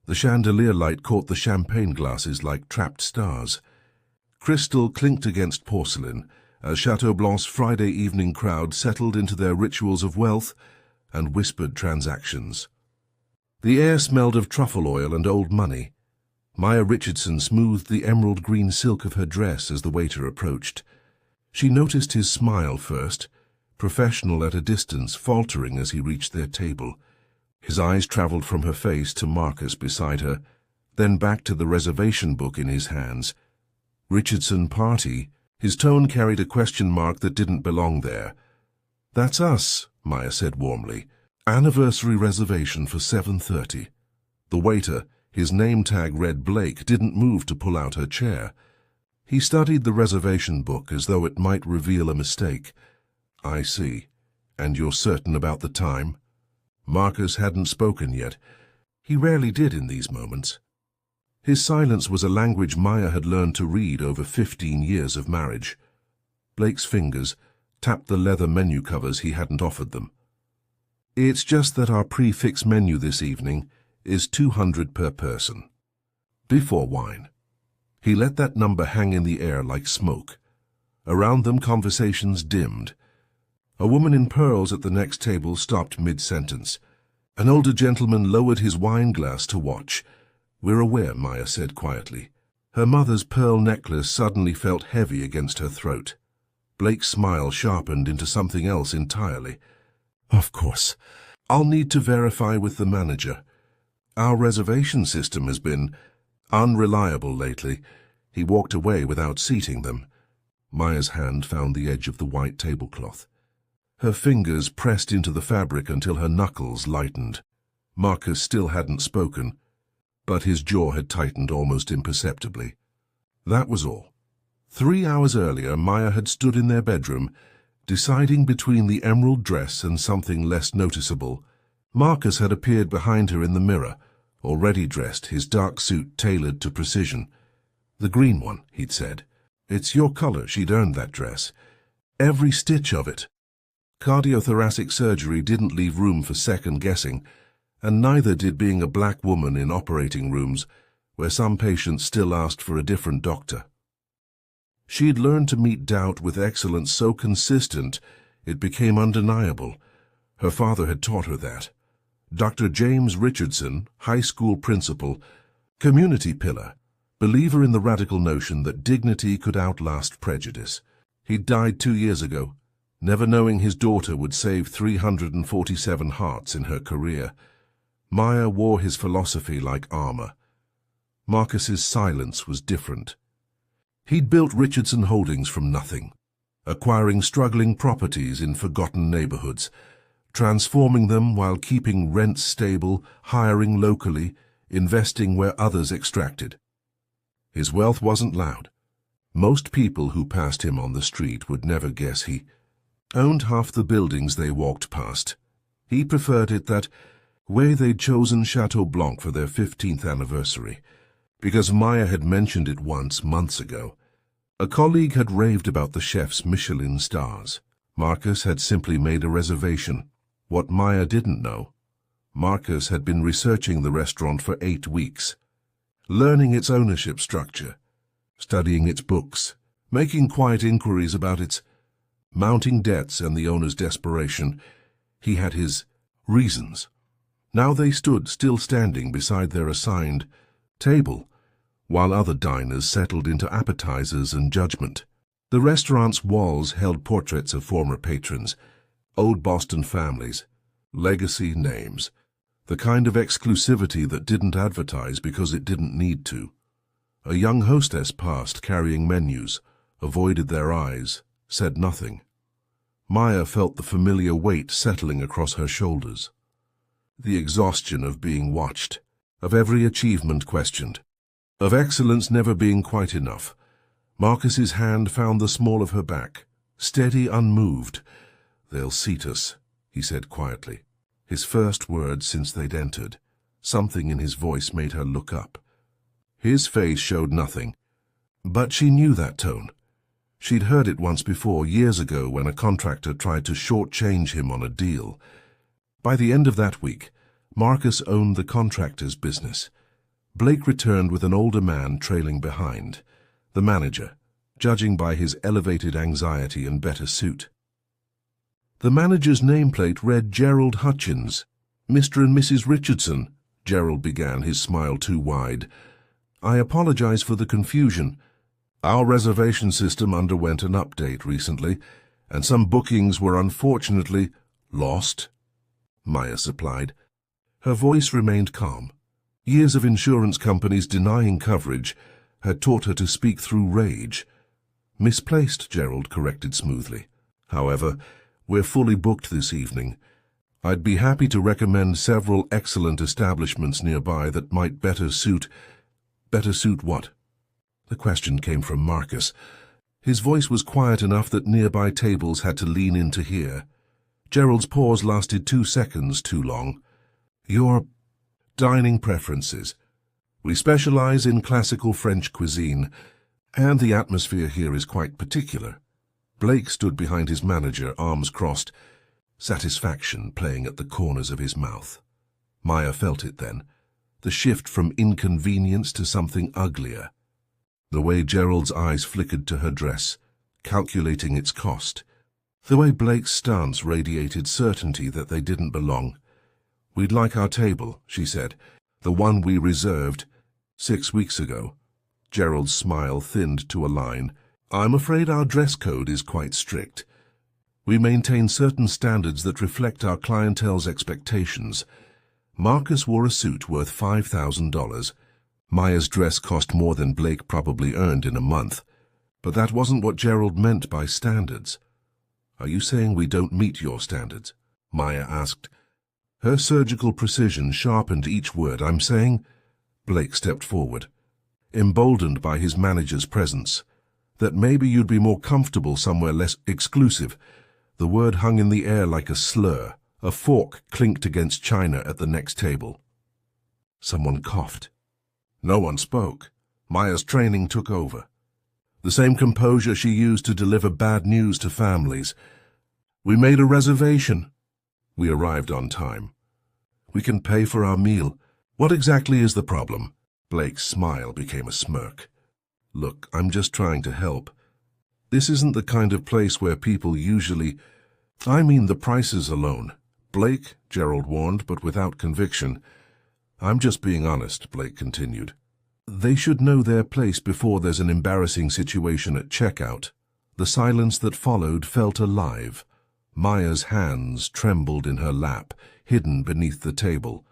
The chandelier light caught the champagne glasses like trapped stars. Crystal clinked against porcelain as Chateau Blanc's Friday evening crowd settled into their rituals of wealth and whispered transactions. The air smelled of truffle oil and old money. Maya Richardson smoothed the emerald green silk of her dress as the waiter approached. She noticed his smile first, professional at a distance, faltering as he reached their table. His eyes traveled from her face to Marcus beside her, then back to the reservation book in his hands. Richardson party? His tone carried a question mark that didn't belong there. "That's us," Maya said warmly. "Anniversary reservation for 7:30. The waiter, his name tag read Blake, didn't move to pull out her chair. He studied the reservation book as though it might reveal a mistake. "I see. And you're certain about the time?" Marcus hadn't spoken yet. He rarely did in these moments. His silence was a language Maya had learned to read over 15 years of marriage. Blake's fingers tapped the leather menu covers he hadn't offered them. "It's just that our prix menu this evening is 200 per person. Before wine." He let that number hang in the air like smoke. Around them conversations dimmed. A woman in pearls at the next table stopped mid-sentence. An older gentleman lowered his wine glass to watch. "We're aware," Maya said quietly. Her mother's pearl necklace suddenly felt heavy against her throat. Blake's smile sharpened into something else entirely. "Of course. I'll need to verify with the manager. Our reservation system has been unreliable lately." He walked away without seating them. Maya's hand found the edge of the white tablecloth. Her fingers pressed into the fabric until her knuckles lightened. Marcus still hadn't spoken, but his jaw had tightened almost imperceptibly. That was all. 3 hours earlier, Maya had stood in their bedroom, deciding between the emerald dress and something less noticeable. Marcus had appeared behind her in the mirror, already dressed, his dark suit tailored to precision. "The green one," he'd said. "It's your color." She'd earned that dress. Every stitch of it. Cardiothoracic surgery didn't leave room for second-guessing, and neither did being a black woman in operating rooms, where some patients still asked for a different doctor. She'd learned to meet doubt with excellence so consistent it became undeniable. Her father had taught her that. Dr. James Richardson, high school principal, community pillar, believer in the radical notion that dignity could outlast prejudice. He'd died 2 years ago, never knowing his daughter would save 347 hearts in her career. Maya wore his philosophy like armor. Marcus's silence was different. He'd built Richardson Holdings from nothing, acquiring struggling properties in forgotten neighborhoods, transforming them while keeping rents stable, hiring locally, investing where others extracted. His wealth wasn't loud. Most people who passed him on the street would never guess he owned half the buildings they walked past. He preferred it that way they'd chosen Chateau Blanc for their 15th anniversary, because Maya had mentioned it once months ago. A colleague had raved about the chef's Michelin stars. Marcus had simply made a reservation. What Maya didn't know, Marcus had been researching the restaurant for 8 weeks, learning its ownership structure, studying its books, making quiet inquiries about its mounting debts and the owner's desperation. He had his reasons. Now they stood still standing beside their assigned table, while other diners settled into appetizers and judgment. The restaurant's walls held portraits of former patrons, old Boston families, legacy names, the kind of exclusivity that didn't advertise because it didn't need to. A young hostess passed carrying menus, avoided their eyes, said nothing. Maya felt the familiar weight settling across her shoulders. The exhaustion of being watched, of every achievement questioned, of excellence never being quite enough. Marcus's hand found the small of her back, steady, unmoved. "They'll seat us," he said quietly, his first word since they'd entered. Something in his voice made her look up. His face showed nothing, but she knew that tone. She'd heard it once before, years ago, when a contractor tried to shortchange him on a deal. By the end of that week, Marcus owned the contractor's business. Blake returned with an older man trailing behind, the manager, judging by his elevated anxiety and better suit. The manager's nameplate read Gerald Hutchins. "Mr. and Mrs. Richardson," Gerald began, his smile too wide. "I apologize for the confusion. Our reservation system underwent an update recently, and some bookings were unfortunately lost," Maya supplied. Her voice remained calm. Years of insurance companies denying coverage had taught her to speak through rage. "Misplaced," Gerald corrected smoothly. "However, we're fully booked this evening. I'd be happy to recommend several excellent establishments nearby that might better suit what?" The question came from Marcus. His voice was quiet enough that nearby tables had to lean in to hear. Gerald's pause lasted 2 seconds too long. "Your dining preferences. We specialize in classical French cuisine, and the atmosphere here is quite particular." Blake stood behind his manager, arms crossed, satisfaction playing at the corners of his mouth. Maya felt it then, the shift from inconvenience to something uglier. The way Gerald's eyes flickered to her dress, calculating its cost. The way Blake's stance radiated certainty that they didn't belong. "We'd like our table," she said, "the one we reserved 6 weeks ago." Gerald's smile thinned to a line. "I'm afraid our dress code is quite strict. We maintain certain standards that reflect our clientele's expectations." Marcus wore a suit worth $5,000. Maya's dress cost more than Blake probably earned in a month. But that wasn't what Gerald meant by standards. "Are you saying we don't meet your standards?" Maya asked. Her surgical precision sharpened each word. "I'm saying—" Blake stepped forward, emboldened by his manager's presence. "That maybe you'd be more comfortable somewhere less exclusive." The word hung in the air like a slur. A fork clinked against china at the next table. Someone coughed. No one spoke. Maya's training took over. The same composure she used to deliver bad news to families. "We made a reservation. We arrived on time. We can pay for our meal. What exactly is the problem?" Blake's smile became a smirk. "Look, I'm just trying to help. This isn't the kind of place where people usually— I mean the prices alone." "Blake," Gerald warned, but without conviction. "I'm just being honest," Blake continued. "They should know their place before there's an embarrassing situation at checkout." The silence that followed felt alive. Maya's hands trembled in her lap, hidden beneath the table.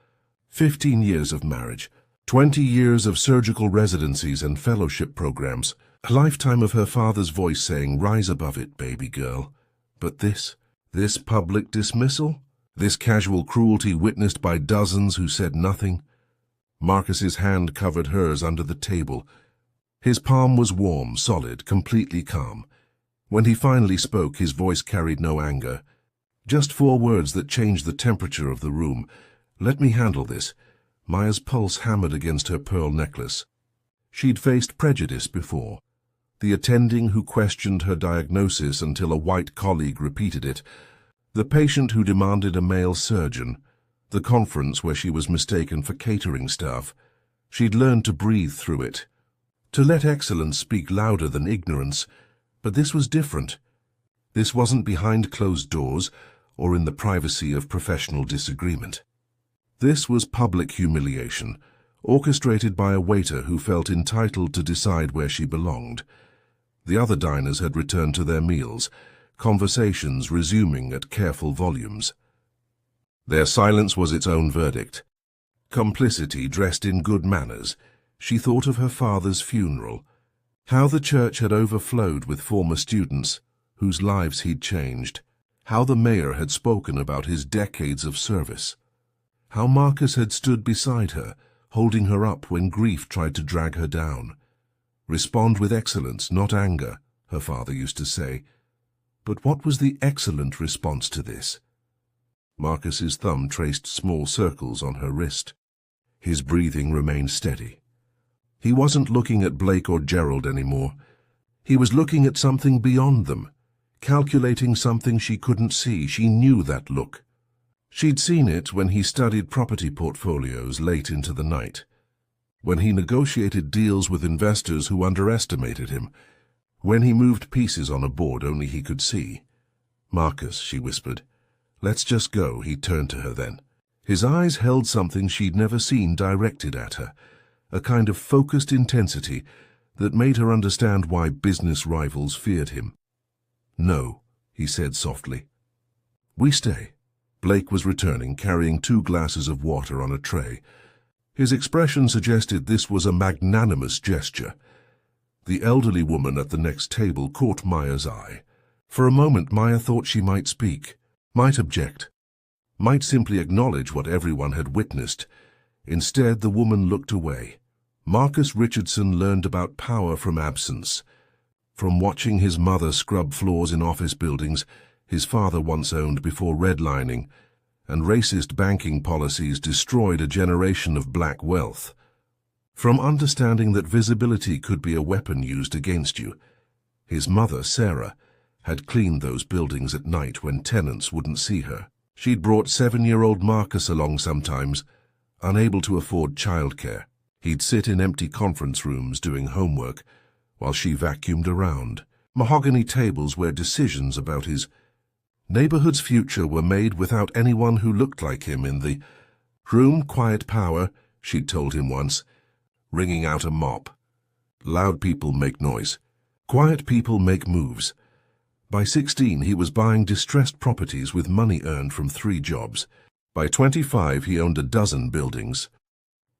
15 years of marriage, 20 years of surgical residencies and fellowship programs, a lifetime of her father's voice saying, "Rise above it, baby girl." But this public dismissal? This casual cruelty witnessed by dozens who said nothing? Marcus's hand covered hers under the table. His palm was warm, solid, completely calm. When he finally spoke, his voice carried no anger. Just 4 words that changed the temperature of the room. "Let me handle this." Maya's pulse hammered against her pearl necklace. She'd faced prejudice before. The attending who questioned her diagnosis until a white colleague repeated it. The patient who demanded a male surgeon. The conference where she was mistaken for catering staff. She'd learned to breathe through it. To let excellence speak louder than ignorance. But this was different. This wasn't behind closed doors or in the privacy of professional disagreement. This was public humiliation, orchestrated by a waiter who felt entitled to decide where she belonged. The other diners had returned to their meals, conversations resuming at careful volumes. Their silence was its own verdict. Complicity dressed in good manners. She thought of her father's funeral, how the church had overflowed with former students whose lives he'd changed, how the mayor had spoken about his decades of service, how Marcus had stood beside her, holding her up when grief tried to drag her down. "Respond with excellence, not anger," her father used to say. But what was the excellent response to this? Marcus's thumb traced small circles on her wrist. His breathing remained steady. He wasn't looking at Blake or Gerald anymore. He was looking at something beyond them, calculating something she couldn't see. She knew that look. She'd seen it when he studied property portfolios late into the night. when he negotiated deals with investors who underestimated him, when he moved pieces on a board only he could see. "Marcus," she whispered. "Let's just go." He turned to her then. His eyes held something she'd never seen directed at her, a kind of focused intensity that made her understand why business rivals feared him. "No," he said softly. "We stay." Blake was returning, carrying 2 glasses of water on a tray. His expression suggested this was a magnanimous gesture. The elderly woman at the next table caught Maya's eye. For a moment Maya thought she might speak, might object, might simply acknowledge what everyone had witnessed. Instead, the woman looked away. Marcus Richardson learned about power from absence. From watching his mother scrub floors in office buildings his father once owned before redlining, and racist banking policies destroyed a generation of black wealth. From understanding that visibility could be a weapon used against you. His mother, Sarah, had cleaned those buildings at night when tenants wouldn't see her. She'd brought 7-year-old Marcus along sometimes, unable to afford childcare. He'd sit in empty conference rooms doing homework while she vacuumed around. Mahogany tables where decisions about his neighborhood's future were made without anyone who looked like him in the room. "Quiet power," she'd told him once, wringing out a mop. "Loud people make noise. Quiet people make moves." By 16, he was buying distressed properties with money earned from 3 jobs. By 25, he owned a dozen buildings.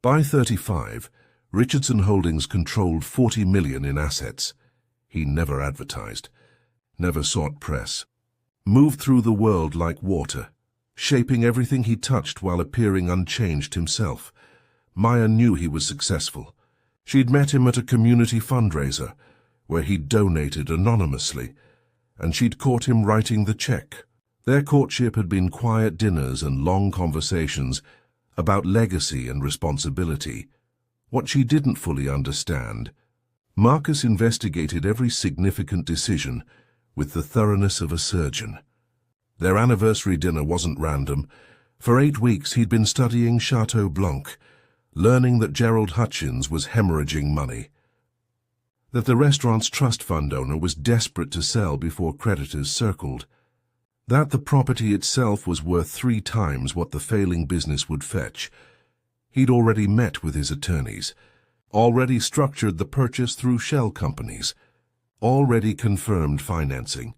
By 35, Richardson Holdings controlled $40 million in assets. He never advertised, never sought press. Moved through the world like water, shaping everything he touched while appearing unchanged himself. Maya knew he was successful. She'd met him at a community fundraiser, where he'd donated anonymously, and she'd caught him writing the check. Their courtship had been quiet dinners and long conversations about legacy and responsibility. What she didn't fully understand, Marcus investigated every significant decision with the thoroughness of a surgeon. Their anniversary dinner wasn't random. For 8 weeks he'd been studying Chateau Blanc, learning that Gerald Hutchins was hemorrhaging money, that the restaurant's trust fund owner was desperate to sell before creditors circled, that the property itself was worth 3 times what the failing business would fetch. He'd already met with his attorneys, already structured the purchase through shell companies, already confirmed financing.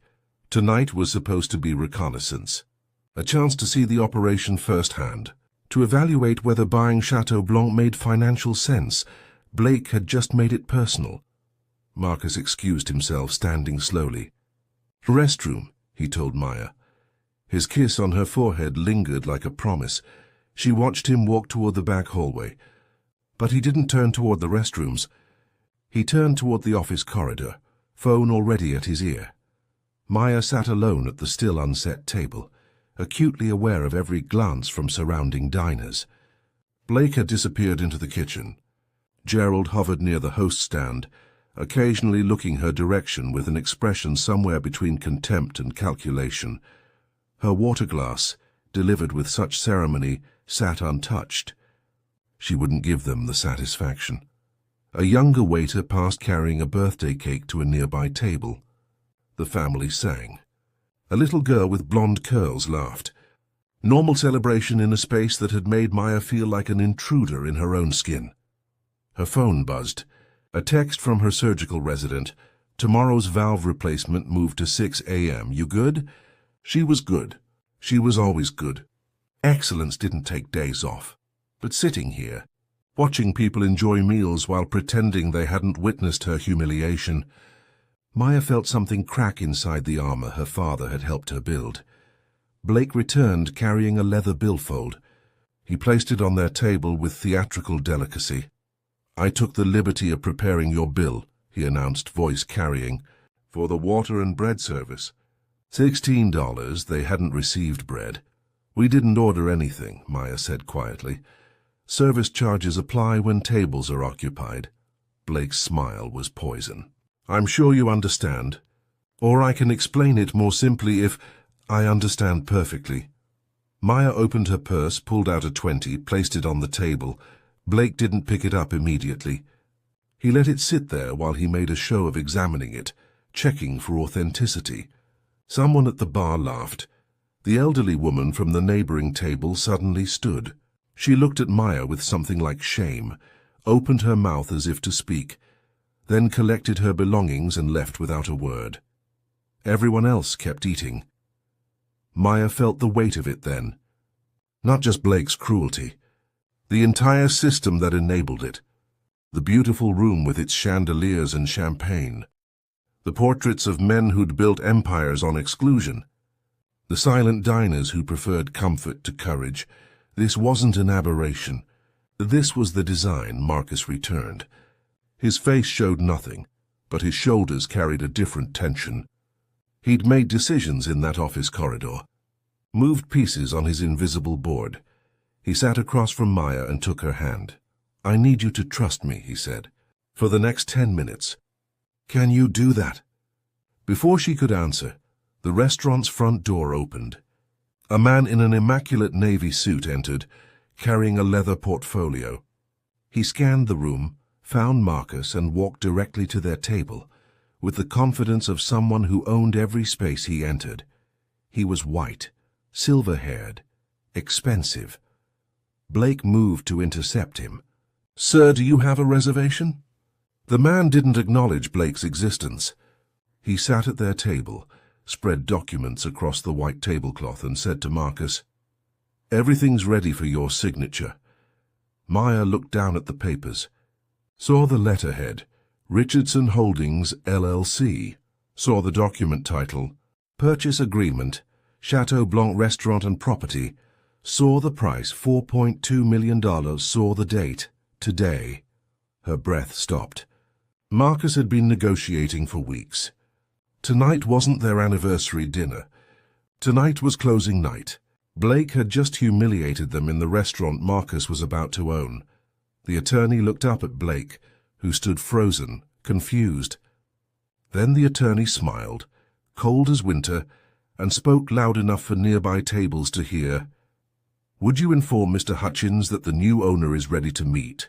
Tonight was supposed to be reconnaissance, a chance to see the operation firsthand, to evaluate whether buying Chateau Blanc made financial sense. Blake had just made it personal. Marcus excused himself, standing slowly. "Restroom," he told Maya. His kiss on her forehead lingered like a promise. She watched him walk toward the back hallway. But he didn't turn toward the restrooms. He turned toward the office corridor, phone already at his ear. Maya sat alone at the still unset table, acutely aware of every glance from surrounding diners. Blake had disappeared into the kitchen. Gerald hovered near the host stand, occasionally looking her direction with an expression somewhere between contempt and calculation. Her water glass, delivered with such ceremony, sat untouched. She wouldn't give them the satisfaction. A younger waiter passed carrying a birthday cake to a nearby table. The family sang. A little girl with blonde curls laughed. Normal celebration in a space that had made Maya feel like an intruder in her own skin. Her phone buzzed. A text from her surgical resident. "Tomorrow's valve replacement moved to 6 a.m. You good?" She was good. She was always good. Excellence didn't take days off. But sitting here, watching people enjoy meals while pretending they hadn't witnessed her humiliation, Maya felt something crack inside the armor her father had helped her build. Blake returned carrying a leather billfold. He placed it on their table with theatrical delicacy. "I took the liberty of preparing your bill," he announced, voice carrying, "for the water and bread service." $16. They hadn't received bread. "We didn't order anything," Maya said quietly. "Service charges apply when tables are occupied." Blake's smile was poison. "I'm sure you understand. Or I can explain it more simply if I understand perfectly." Maya opened her purse, pulled out a 20, placed it on the table. Blake didn't pick it up immediately. He let it sit there while he made a show of examining it, checking for authenticity. Someone at the bar laughed. The elderly woman from the neighboring table suddenly stood. She looked at Maya with something like shame, opened her mouth as if to speak, then collected her belongings and left without a word. Everyone else kept eating. Maya felt the weight of it then. Not just Blake's cruelty. The entire system that enabled it. The beautiful room with its chandeliers and champagne. The portraits of men who'd built empires on exclusion. The silent diners who preferred comfort to courage. This wasn't an aberration. This was the design, Marcus returned. His face showed nothing, but his shoulders carried a different tension. He'd made decisions in that office corridor. Moved pieces on his invisible board. He sat across from Maya and took her hand. "I need you to trust me," he said, "for the next 10 minutes. Can you do that?" Before she could answer, the restaurant's front door opened. A man in an immaculate navy suit entered, carrying a leather portfolio. He scanned the room, found Marcus, and walked directly to their table, with the confidence of someone who owned every space he entered. He was white, silver-haired, expensive. Blake moved to intercept him. "Sir, do you have a reservation?" The man didn't acknowledge Blake's existence. He sat at their table, spread documents across the white tablecloth, and said to Marcus, "Everything's ready for your signature." Maya looked down at the papers, saw the letterhead, Richardson Holdings, LLC, saw the document title, Purchase Agreement, Chateau Blanc Restaurant and Property, saw the price, $4.2 million, saw the date, today. Her breath stopped. Marcus had been negotiating for weeks. Tonight wasn't their anniversary dinner. Tonight was closing night. Blake had just humiliated them in the restaurant Marcus was about to own. The attorney looked up at Blake, who stood frozen, confused. Then the attorney smiled, cold as winter, and spoke loud enough for nearby tables to hear. "Would you inform Mr. Hutchins that the new owner is ready to meet?"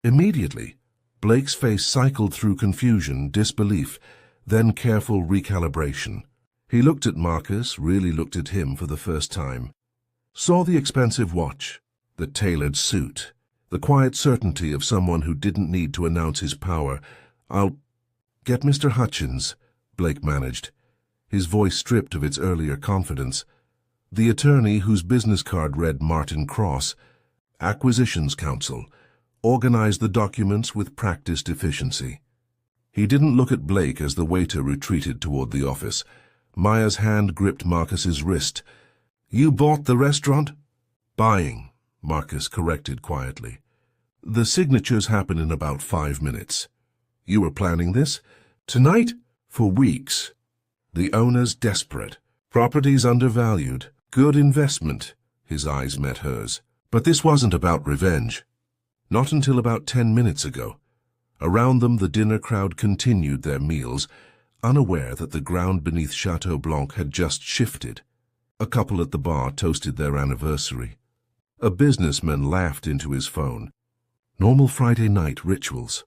Immediately, Blake's face cycled through confusion, disbelief, then careful recalibration. He looked at Marcus, really looked at him for the first time. Saw the expensive watch, the tailored suit, the quiet certainty of someone who didn't need to announce his power. "I'll get Mr. Hutchins," Blake managed, his voice stripped of its earlier confidence. The attorney, whose business card read Martin Cross, Acquisitions Counsel, organized the documents with practiced efficiency. He didn't look at Blake as the waiter retreated toward the office. Maya's hand gripped Marcus's wrist. "You bought the restaurant?" "Buying," Marcus corrected quietly. "The signatures happen in about 5 minutes. You were planning this? Tonight? For weeks. The owner's desperate. Property's undervalued. Good investment." His eyes met hers. "But this wasn't about revenge." Not until about 10 minutes ago. Around them the dinner crowd continued their meals, unaware that the ground beneath Chateau Blanc had just shifted. A couple at the bar toasted their anniversary. A businessman laughed into his phone. Normal Friday night rituals.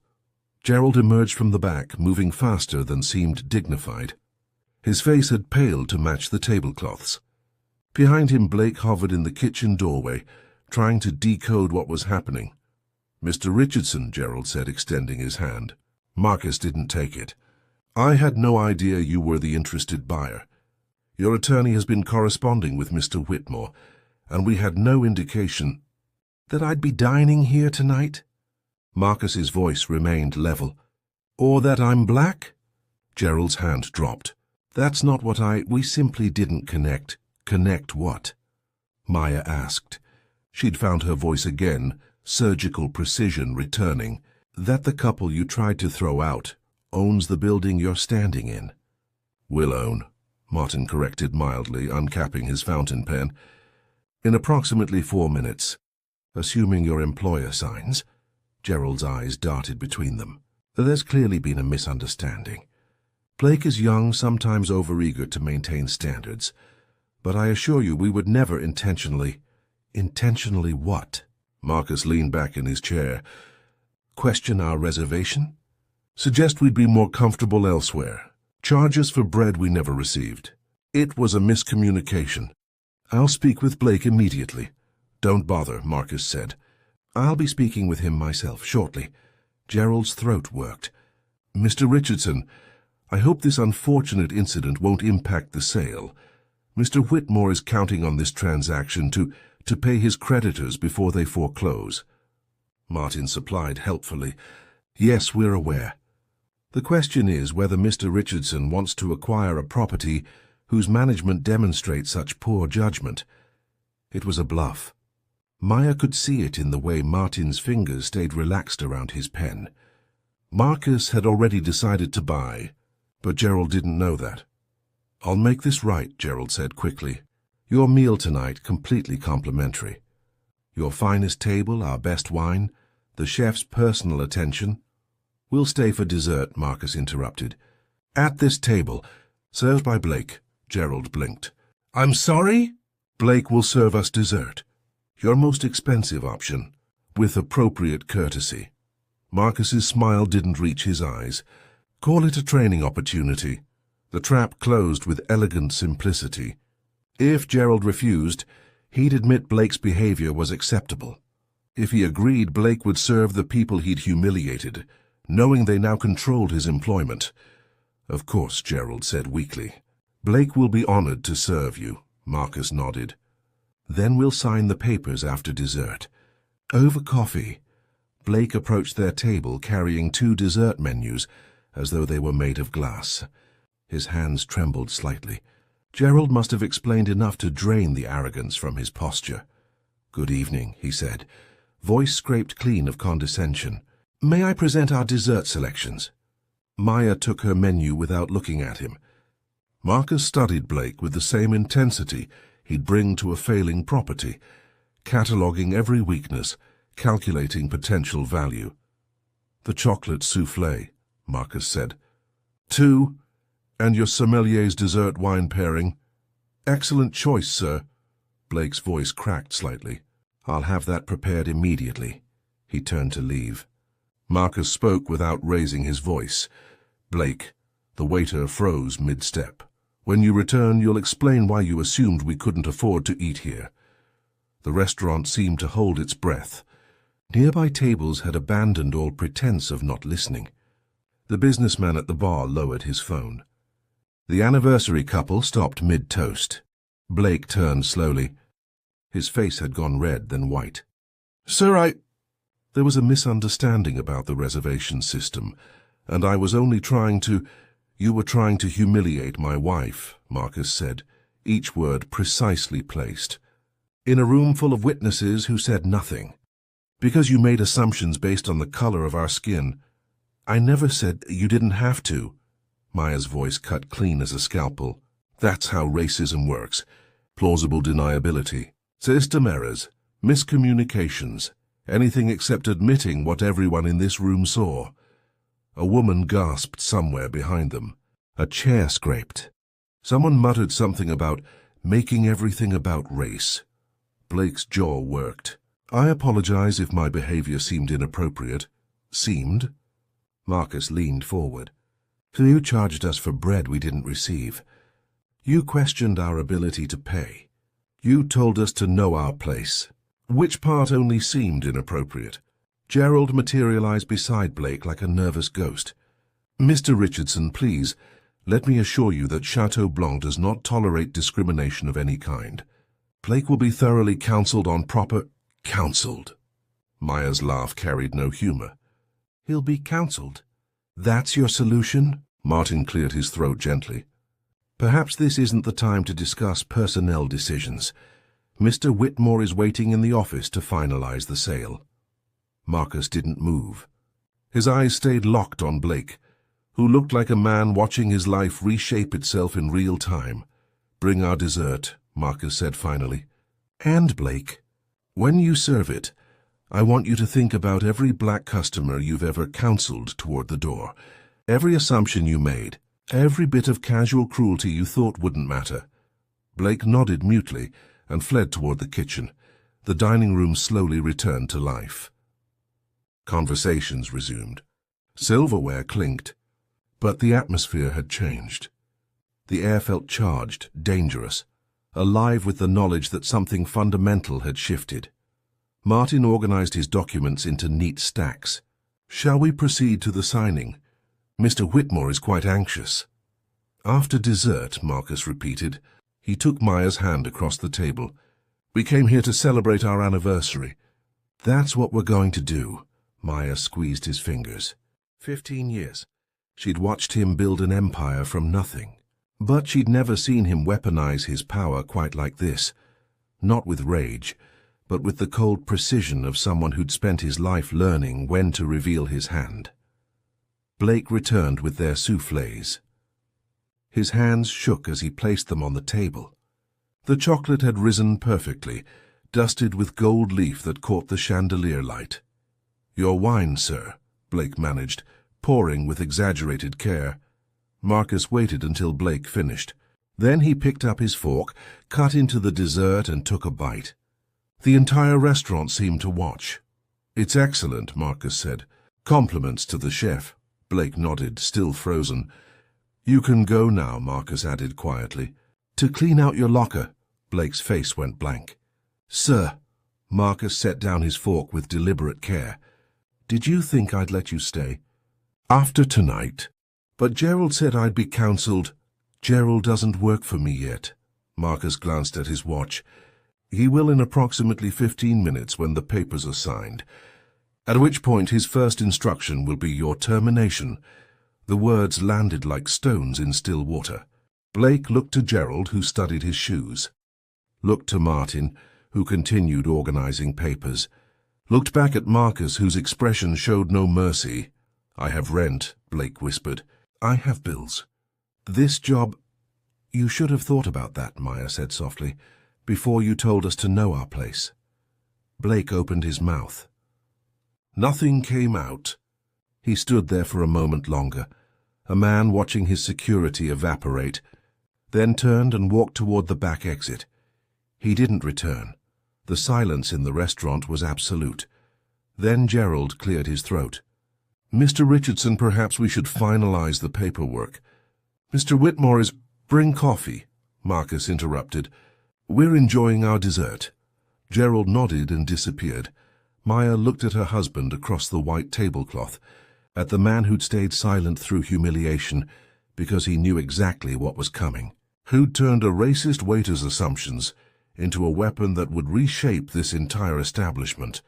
Gerald emerged from the back, moving faster than seemed dignified. His face had paled to match the tablecloths. Behind him, Blake hovered in the kitchen doorway, trying to decode what was happening. "Mr. Richardson," Gerald said, extending his hand. Marcus didn't take it. "I had no idea you were the interested buyer. Your attorney has been corresponding with Mr. Whitmore, and we had no indication that I'd be dining here tonight." Marcus's voice remained level. "Or that I'm black?" Gerald's hand dropped. "That's not what we simply didn't connect." "Connect what?" Maya asked. She'd found her voice again, surgical precision returning. "That the couple you tried to throw out owns the building you're standing in." "Will own," Martin corrected mildly, uncapping his fountain pen. "In approximately 4 minutes. Assuming your employer signs." Gerald's eyes darted between them. "There's clearly been a misunderstanding. Blake is young, sometimes overeager to maintain standards. But I assure you we would never intentionally..." "Intentionally what?" Marcus leaned back in his chair. Question our reservation? Suggest we'd be more comfortable elsewhere. Charge us for bread we never received. It was a miscommunication. I'll speak with Blake immediately. Don't bother, Marcus said. I'll be speaking with him myself shortly. Gerald's throat worked. Mr. Richardson, I hope this unfortunate incident won't impact the sale. Mr. Whitmore is counting on this transaction to pay his creditors before they foreclose. Martin supplied helpfully. Yes, we're aware. The question is whether Mr. Richardson wants to acquire a property whose management demonstrates such poor judgment. It was a bluff. Maya could see it in the way Martin's fingers stayed relaxed around his pen. Marcus had already decided to buy, but Gerald didn't know that. I'll make this right, Gerald said quickly. Your meal tonight completely complimentary. Your finest table, our best wine, the chef's personal attention. We'll stay for dessert, Marcus interrupted. At this table, served by Blake. Gerald blinked. I'm sorry? Blake will serve us dessert. Your most expensive option, with appropriate courtesy. Marcus's smile didn't reach his eyes. Call it a training opportunity. The trap closed with elegant simplicity. If Gerald refused, he'd admit Blake's behavior was acceptable. If he agreed, Blake would serve the people he'd humiliated, knowing they now controlled his employment. Of course, Gerald said weakly. Blake will be honored to serve you, Marcus nodded. Then we'll sign the papers after dessert. Over coffee. Blake approached their table carrying 2 dessert menus, as though they were made of glass. His hands trembled slightly. Gerald must have explained enough to drain the arrogance from his posture. Good evening, he said, voice scraped clean of condescension. May I present our dessert selections? Maya took her menu without looking at him. Marcus studied Blake with the same intensity he'd bring to a failing property, cataloguing every weakness, calculating potential value. The chocolate soufflé, Marcus said. 2, and your sommelier's dessert wine pairing. Excellent choice, sir. Blake's voice cracked slightly. I'll have that prepared immediately. He turned to leave. Marcus spoke without raising his voice. Blake, the waiter froze mid-step. When you return, you'll explain why you assumed we couldn't afford to eat here. The restaurant seemed to hold its breath. Nearby tables had abandoned all pretense of not listening. The businessman at the bar lowered his phone. The anniversary couple stopped mid-toast. Blake turned slowly. His face had gone red, then white. Sir, There was a misunderstanding about the reservation system, and I was only trying to... You were trying to humiliate my wife, Marcus said, each word precisely placed. In a room full of witnesses who said nothing. Because you made assumptions based on the color of our skin. I never said you didn't have to. Maya's voice cut clean as a scalpel. That's how racism works. Plausible deniability. System errors. Miscommunications. Anything except admitting what everyone in this room saw. A woman gasped somewhere behind them. A chair scraped. Someone muttered something about making everything about race. Blake's jaw worked. I apologize if my behavior seemed inappropriate. Seemed? Marcus leaned forward. So you charged us for bread we didn't receive. You questioned our ability to pay. You told us to know our place. Which part only seemed inappropriate? Gerald materialized beside Blake like a nervous ghost. Mr. Richardson, please, let me assure you that Chateau Blanc does not tolerate discrimination of any kind. Blake will be thoroughly counseled on proper... Counseled. Maya's laugh carried no humor. He'll be counseled. That's your solution? Martin cleared his throat gently. Perhaps this isn't the time to discuss personnel decisions. Mr. Whitmore is waiting in the office to finalize the sale. Marcus didn't move. His eyes stayed locked on Blake, who looked like a man watching his life reshape itself in real time. Bring our dessert, Marcus said finally. And Blake, when you serve it, I want you to think about every black customer you've ever counseled toward the door, every assumption you made, every bit of casual cruelty you thought wouldn't matter. Blake nodded mutely and fled toward the kitchen. the dining room slowly returned to life. Conversations resumed. Silverware clinked, but the atmosphere had changed. The air felt charged, dangerous, alive with the knowledge that something fundamental had shifted. Martin organized his documents into neat stacks. "Shall we proceed to the signing? Mr. Whitmore is quite anxious." "After dessert," Marcus repeated. He took Maya's hand across the table. "We came here to celebrate our anniversary." "That's what we're going to do." Maya squeezed his fingers. 15 years. She'd watched him build an empire from nothing. But she'd never seen him weaponize his power quite like this. Not with rage, but with the cold precision of someone who'd spent his life learning when to reveal his hand. Blake returned with their soufflés. His hands shook as he placed them on the table. The chocolate had risen perfectly, dusted with gold leaf that caught the chandelier light. "Your wine, sir," Blake managed, pouring with exaggerated care. Marcus waited until Blake finished. Then he picked up his fork, cut into the dessert, and took a bite. The entire restaurant seemed to watch. "It's excellent," Marcus said. "Compliments to the chef." Blake nodded, still frozen. "You can go now," Marcus added quietly. "To clean out your locker." Blake's face went blank. "Sir," Marcus set down his fork with deliberate care. "Did you think I'd let you stay?" "After tonight." "But Gerald said I'd be counseled." "Gerald doesn't work for me yet." Marcus glanced at his watch. "He will in approximately 15 minutes when the papers are signed, at which point his first instruction will be your termination." The words landed like stones in still water. Blake looked to Gerald, who studied his shoes. Looked to Martin, who continued organizing papers. Looked back at Marcus, whose expression showed no mercy. "I have rent," Blake whispered. "I have bills. This job—" "You should have thought about that," Maya said softly, "before you told us to know our place." Blake opened his mouth. Nothing came out. He stood there for a moment longer, a man watching his security evaporate, then turned and walked toward the back exit. He didn't return. The silence in the restaurant was absolute. Then Gerald cleared his throat. "Mr. Richardson, perhaps we should finalize the paperwork." "Mr. Whitmore is—" "Bring coffee," Marcus interrupted. "We're enjoying our dessert." Gerald nodded and disappeared. Maya looked at her husband across the white tablecloth, at the man who'd stayed silent through humiliation because he knew exactly what was coming, who'd turned a racist waiter's assumptions into a weapon that would reshape this entire establishment.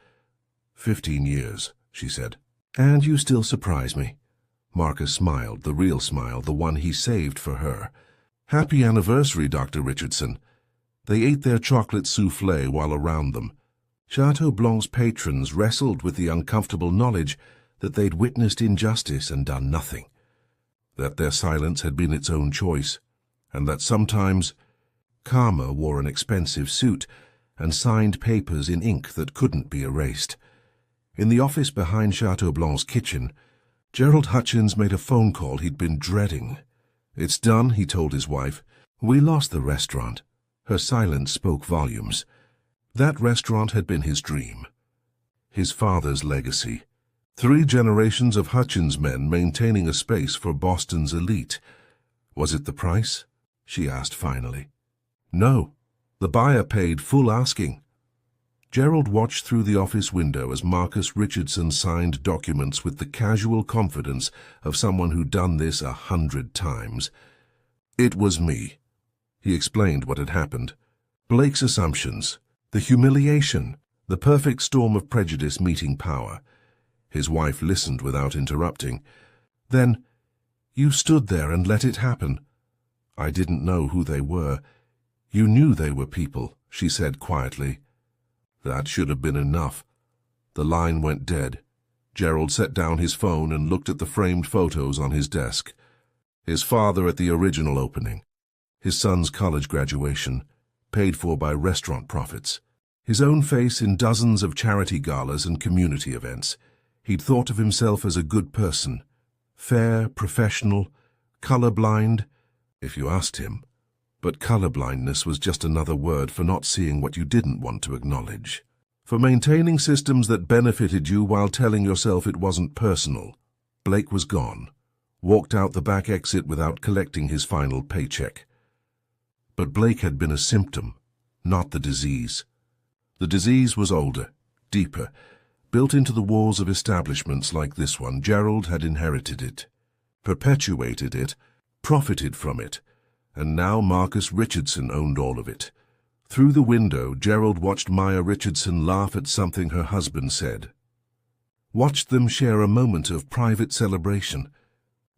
15 years, she said. "And you still surprise me." Marcus smiled, the real smile, the one he saved for her. "Happy anniversary, Dr. Richardson." They ate their chocolate soufflé while around them. Chateau Blanc's patrons wrestled with the uncomfortable knowledge that they'd witnessed injustice and done nothing, that their silence had been its own choice, and that sometimes karma wore an expensive suit and signed papers in ink that couldn't be erased. In the office behind Chateau Blanc's kitchen, Gerald Hutchins made a phone call he'd been dreading. "It's done," he told his wife. "We lost the restaurant." Her silence spoke volumes. That restaurant had been his dream, his father's legacy. 3 generations of Hutchins men maintaining a space for Boston's elite. Was it the price? She asked finally. No, the buyer paid full asking. Gerald watched through the office window as Marcus Richardson signed documents with the casual confidence of someone who'd done this 100 times. "It was me." He explained what had happened. Blake's assumptions, the humiliation, the perfect storm of prejudice meeting power. His wife listened without interrupting. "Then, you stood there and let it happen." "I didn't know who they were." "You knew they were people," she said quietly. That should have been enough. The line went dead. Gerald set down his phone and looked at the framed photos on his desk. His father at the original opening. His son's college graduation, paid for by restaurant profits. His own face in dozens of charity galas and community events. He'd thought of himself as a good person. Fair, professional, colorblind, if you asked him. But colorblindness was just another word for not seeing what you didn't want to acknowledge. For maintaining systems that benefited you while telling yourself it wasn't personal. Blake was gone, walked out the back exit without collecting his final paycheck. But Blake had been a symptom, not the disease. The disease was older, deeper, built into the walls of establishments like this one. Gerald had inherited it, perpetuated it, profited from it, and now Marcus Richardson owned all of it. Through the window, Gerald watched Maya Richardson laugh at something her husband said. Watched them share a moment of private celebration.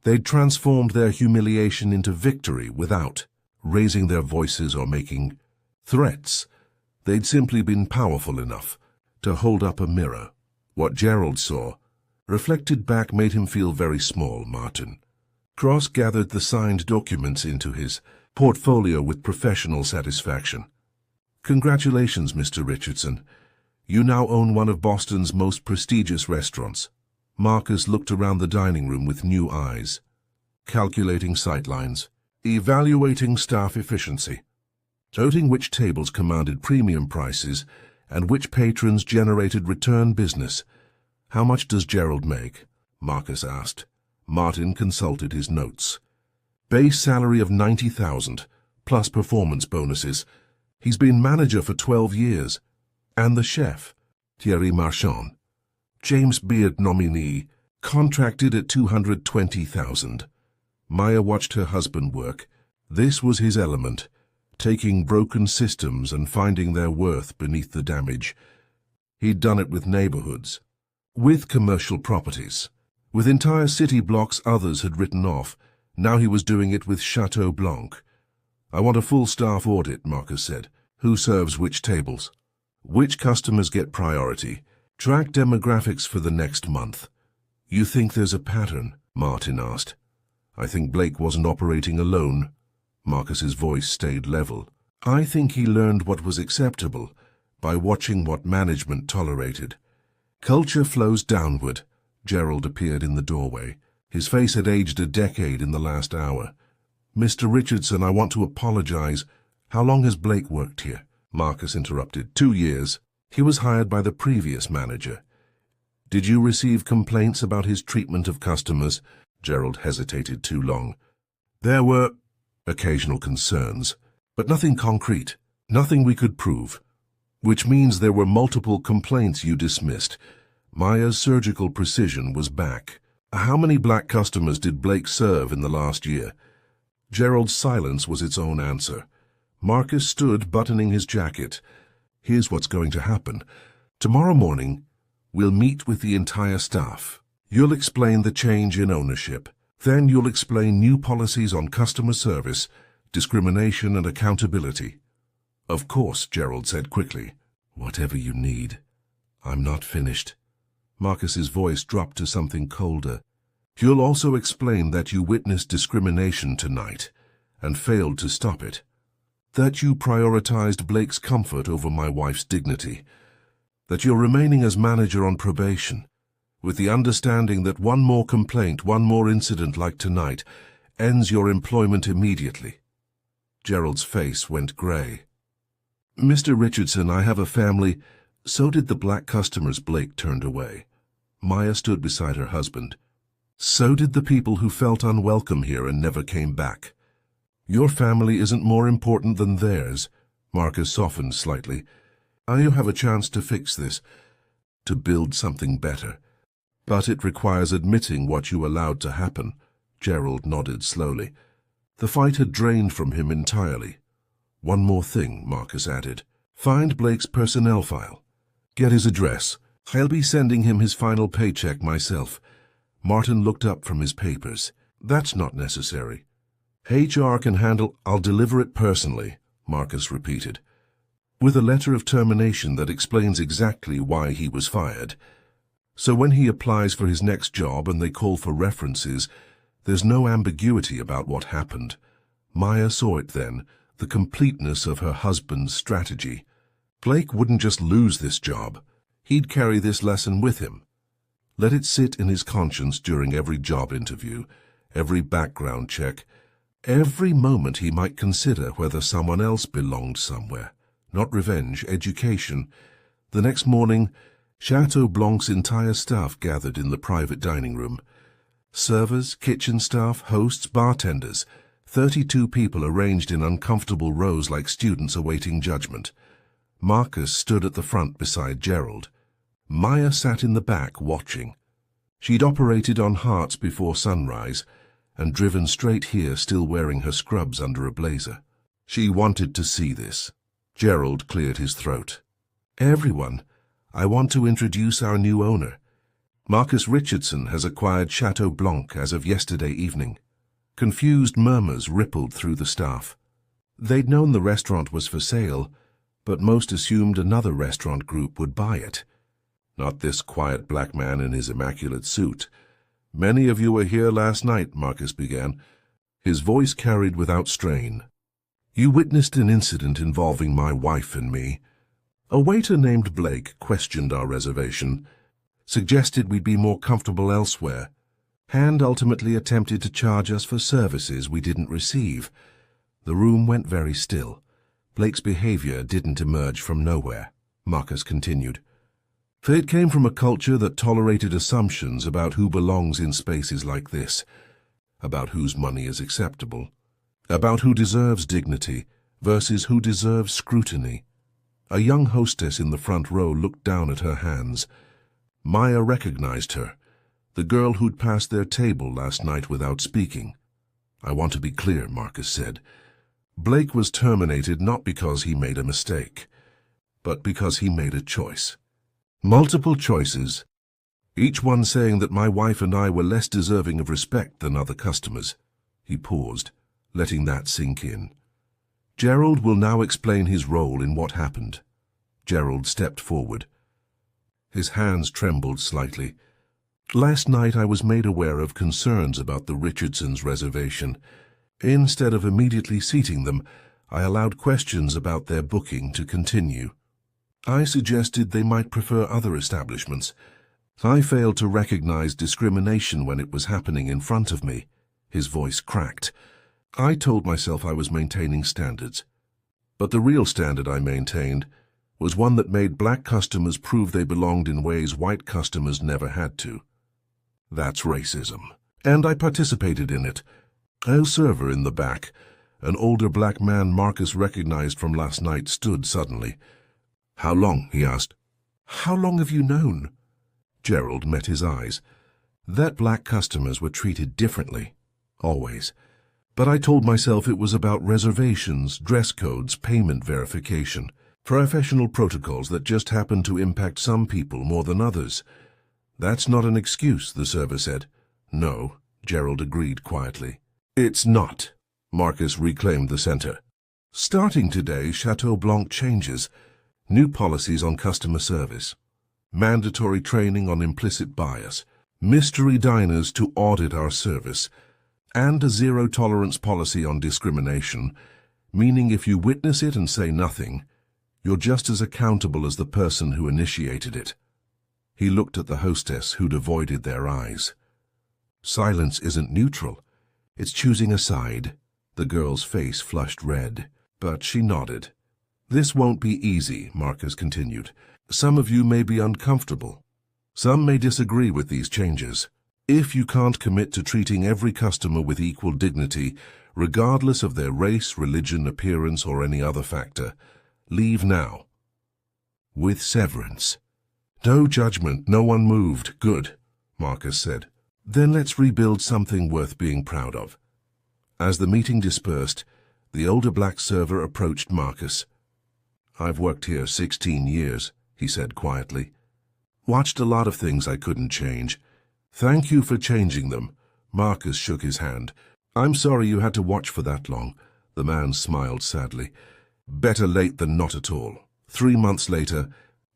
They'd transformed their humiliation into victory without raising their voices or making threats. They'd simply been powerful enough to hold up a mirror. What Gerald saw, reflected back, made him feel very small. Martin Cross gathered the signed documents into his portfolio with professional satisfaction. Congratulations, Mr. Richardson. You now own one of Boston's most prestigious restaurants. Marcus looked around the dining room with new eyes, calculating sightlines, evaluating staff efficiency, noting which tables commanded premium prices and which patrons generated return business. How much does Gerald make? Marcus asked. Martin consulted his notes. Base salary of $90,000, plus performance bonuses. He's been manager for 12 years. And the chef, Thierry Marchand, James Beard nominee, contracted at $220,000. Maya watched her husband work. This was his element, taking broken systems and finding their worth beneath the damage. He'd done it with neighborhoods, with commercial properties, with entire city blocks others had written off. Now he was doing it with Chateau Blanc. I want a full staff audit, Marcus said. Who serves which tables? Which customers get priority? Track demographics for the next month. You think there's a pattern? Martin asked. I think Blake wasn't operating alone. Marcus's voice stayed level. I think he learned what was acceptable by watching what management tolerated. Culture flows downward. Gerald appeared in the doorway. His face had aged a decade in the last hour. Mr. Richardson, I want to apologize. How long has Blake worked here? Marcus interrupted. 2 years. He was hired by the previous manager. Did you receive complaints about his treatment of customers? Gerald hesitated too long. There were occasional concerns, but nothing concrete, nothing we could prove. Which means there were multiple complaints you dismissed. Maya's surgical precision was back. How many black customers did Blake serve in the last year? Gerald's silence was its own answer. Marcus stood, buttoning his jacket. Here's what's going to happen. Tomorrow morning, we'll meet with the entire staff. You'll explain the change in ownership. Then you'll explain new policies on customer service, discrimination and accountability. Of course, Gerald said quickly. Whatever you need. I'm not finished. Marcus's voice dropped to something colder. You'll also explain that you witnessed discrimination tonight and failed to stop it. That you prioritized Blake's comfort over my wife's dignity. That you're remaining as manager on probation, with the understanding that one more complaint, one more incident like tonight, ends your employment immediately. Gerald's face went gray. Mr. Richardson, I have a family. So did the black customers Blake turned away. Maya stood beside her husband. So did the people who felt unwelcome here and never came back. Your family isn't more important than theirs. Marcus softened slightly. You have a chance to fix this, to build something better. But it requires admitting what you allowed to happen. Gerald nodded slowly. The fight had drained from him entirely. One more thing, Marcus added. Find Blake's personnel file. Get his address. I'll be sending him his final paycheck myself. Martin looked up from his papers. That's not necessary. HR can handle. I'll deliver it personally, Marcus repeated, with a letter of termination that explains exactly why he was fired. So when he applies for his next job and they call for references, there's no ambiguity about what happened. Maya saw it then, the completeness of her husband's strategy. Blake wouldn't just lose this job. He'd carry this lesson with him. Let it sit in his conscience during every job interview, every background check, every moment he might consider whether someone else belonged somewhere. Not revenge, education. The next morning, Chateau Blanc's entire staff gathered in the private dining room. Servers, kitchen staff, hosts, bartenders, 32 people arranged in uncomfortable rows like students awaiting judgment. Marcus stood at the front beside Gerald. Maya sat in the back watching. She'd operated on hearts before sunrise and driven straight here still wearing her scrubs under a blazer. She wanted to see this. Gerald cleared his throat. Everyone, I want to introduce our new owner. Marcus Richardson has acquired Chateau Blanc as of yesterday evening. Confused murmurs rippled through the staff. They'd known the restaurant was for sale, but most assumed another restaurant group would buy it. Not this quiet black man in his immaculate suit. Many of you were here last night, Marcus began. His voice carried without strain. You witnessed an incident involving my wife and me. A waiter named Blake questioned our reservation, suggested we'd be more comfortable elsewhere. Hand ultimately attempted to charge us for services we didn't receive. The room went very still. Blake's behavior didn't emerge from nowhere, Marcus continued. For it came from a culture that tolerated assumptions about who belongs in spaces like this, about whose money is acceptable, about who deserves dignity versus who deserves scrutiny. A young hostess in the front row looked down at her hands. Maya recognized her, the girl who'd passed their table last night without speaking. I want to be clear, Marcus said. Blake was terminated not because he made a mistake, but because he made a choice. Multiple choices, each one saying that my wife and I were less deserving of respect than other customers. He paused, letting that sink in. Gerald will now explain his role in what happened. Gerald stepped forward. His hands trembled slightly. Last night I was made aware of concerns about the Richardsons' reservation. Instead of immediately seating them, I allowed questions about their booking to continue. I suggested they might prefer other establishments. I failed to recognize discrimination when it was happening in front of me. His voice cracked. I told myself I was maintaining standards. But the real standard I maintained was one that made black customers prove they belonged in ways white customers never had to. That's racism. And I participated in it. A server in the back, an older black man Marcus recognized from last night, stood suddenly. How long? He asked. How long have you known? Gerald met his eyes. That black customers were treated differently. Always. But I told myself it was about reservations, dress codes, payment verification, professional protocols that just happened to impact some people more than others. That's not an excuse, the server said. No, Gerald agreed quietly. It's not. Marcus reclaimed the center. Starting today, Chateau Blanc changes. New policies on customer service. Mandatory training on implicit bias. Mystery diners to audit our service. And a zero-tolerance policy on discrimination, meaning if you witness it and say nothing, you're just as accountable as the person who initiated it. He looked at the hostess, who'd avoided their eyes. Silence isn't neutral. It's choosing a side. The girl's face flushed red, but she nodded. This won't be easy, Marcus continued. Some of you may be uncomfortable. Some may disagree with these changes. If you can't commit to treating every customer with equal dignity, regardless of their race, religion, appearance, or any other factor, leave now. With severance. No judgment, no one moved. Good, Marcus said. Then let's rebuild something worth being proud of. As the meeting dispersed, the older black server approached Marcus. I've worked here 16 years, he said quietly. Watched a lot of things I couldn't change. Thank you for changing them. Marcus shook his hand. I'm sorry you had to watch for that long. The man smiled sadly. Better late than not at all. 3 months later,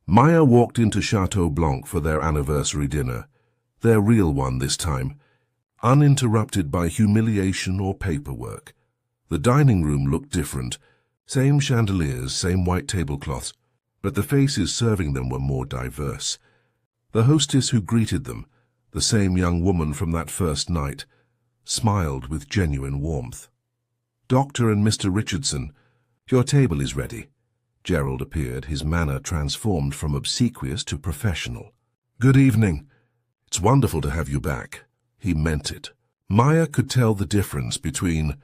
Maya walked into Chateau Blanc for their anniversary dinner. Their real one this time, uninterrupted by humiliation or paperwork. The dining room looked different. Same chandeliers, same white tablecloths, but the faces serving them were more diverse. The hostess who greeted them, the same young woman from that first night, smiled with genuine warmth. Dr. and Mr. Richardson, your table is ready. Gerald appeared, his manner transformed from obsequious to professional. "Good evening. It's wonderful to have you back." He meant it. Maya could tell the difference between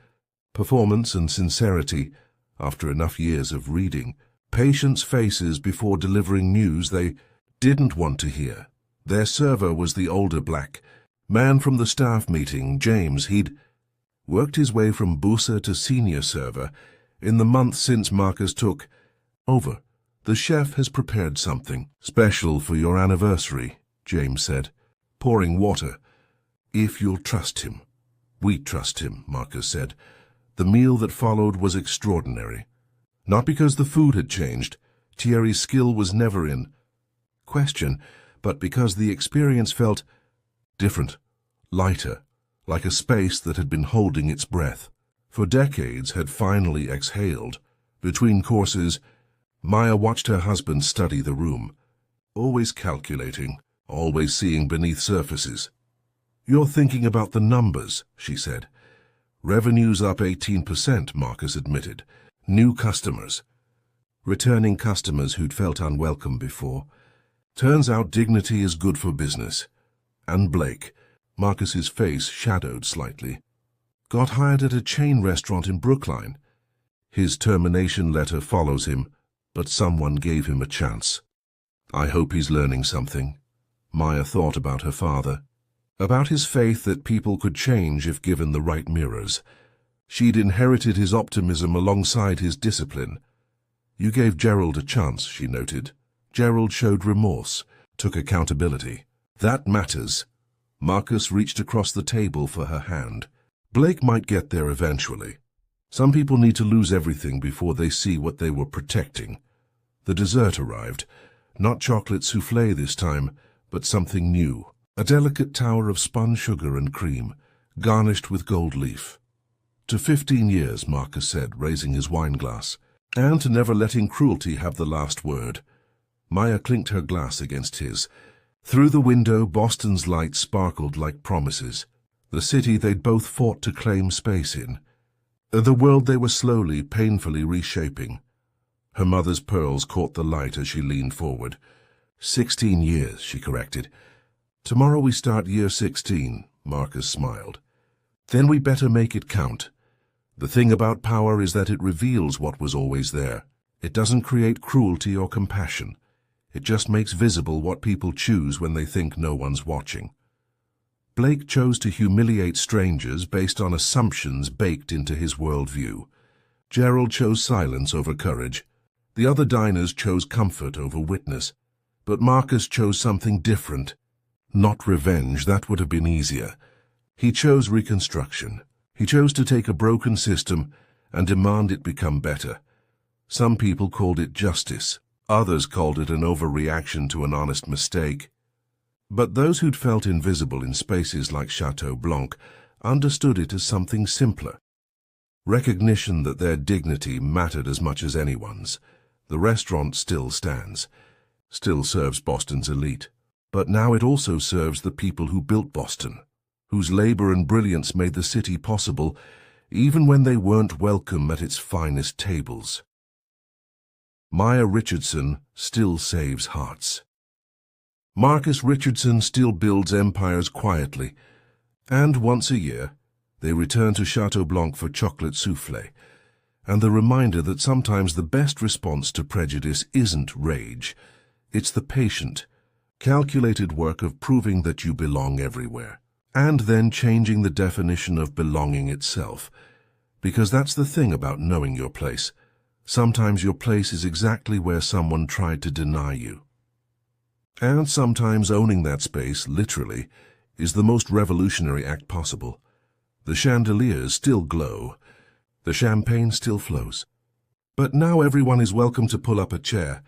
performance and sincerity after enough years of reading. Patients' faces before delivering news they didn't want to hear. Their server was the older black man from the staff meeting, James. He'd worked his way from Busa to senior server in the month since Marcus took over. "The chef has prepared something special for your anniversary," James said, pouring water. "If you'll trust him." "We trust him," Marcus said. The meal that followed was extraordinary. Not because the food had changed, Thierry's skill was never in question, but because the experience felt different, lighter, like a space that had been holding its breath. For decades had finally exhaled. Between courses, Maya watched her husband study the room, always calculating, always seeing beneath surfaces. "You're thinking about the numbers," she said. "Revenue's up 18%, Marcus admitted. New customers. Returning customers who'd felt unwelcome before. Turns out dignity is good for business. And Blake," Marcus's face shadowed slightly, "got hired at a chain restaurant in Brookline. His termination letter follows him, but someone gave him a chance. I hope he's learning something." Maya thought about her father, about his faith that people could change if given the right mirrors. She'd inherited his optimism alongside his discipline. "You gave Gerald a chance," she noted. "Gerald showed remorse, took accountability. That matters." Marcus reached across the table for her hand. "Blake might get there eventually. Some people need to lose everything before they see what they were protecting." The dessert arrived. Not chocolate soufflé this time, but something new. A delicate tower of spun sugar and cream, garnished with gold leaf. "To 15 years, Marcus said, raising his wineglass. "And to never letting cruelty have the last word." Maya clinked her glass against his. Through the window, Boston's lights sparkled like promises. The city they'd both fought to claim space in. The world they were slowly, painfully reshaping. Her mother's pearls caught the light as she leaned forward. 16 years, she corrected. "Tomorrow we start year 16, Marcus smiled. "Then we better make it count. The thing about power is that it reveals what was always there. It doesn't create cruelty or compassion. It just makes visible what people choose when they think no one's watching." Blake chose to humiliate strangers based on assumptions baked into his worldview. Gerald chose silence over courage. The other diners chose comfort over witness. But Marcus chose something different. Not revenge, that would have been easier. He chose reconstruction. He chose to take a broken system and demand it become better. Some people called it justice. Others called it an overreaction to an honest mistake. But those who'd felt invisible in spaces like Chateau Blanc understood it as something simpler. Recognition that their dignity mattered as much as anyone's. The restaurant still stands, still serves Boston's elite. But now it also serves the people who built Boston, whose labor and brilliance made the city possible, even when they weren't welcome at its finest tables. Maya Richardson still saves hearts. Marcus Richardson still builds empires quietly, and once a year they return to Chateau Blanc for chocolate soufflé, and the reminder that sometimes the best response to prejudice isn't rage, it's the patient, calculated work of proving that you belong everywhere, and then changing the definition of belonging itself, because that's the thing about knowing your place. Sometimes your place is exactly where someone tried to deny you. And sometimes owning that space, literally, is the most revolutionary act possible. The chandeliers still glow. The champagne still flows. But now everyone is welcome to pull up a chair.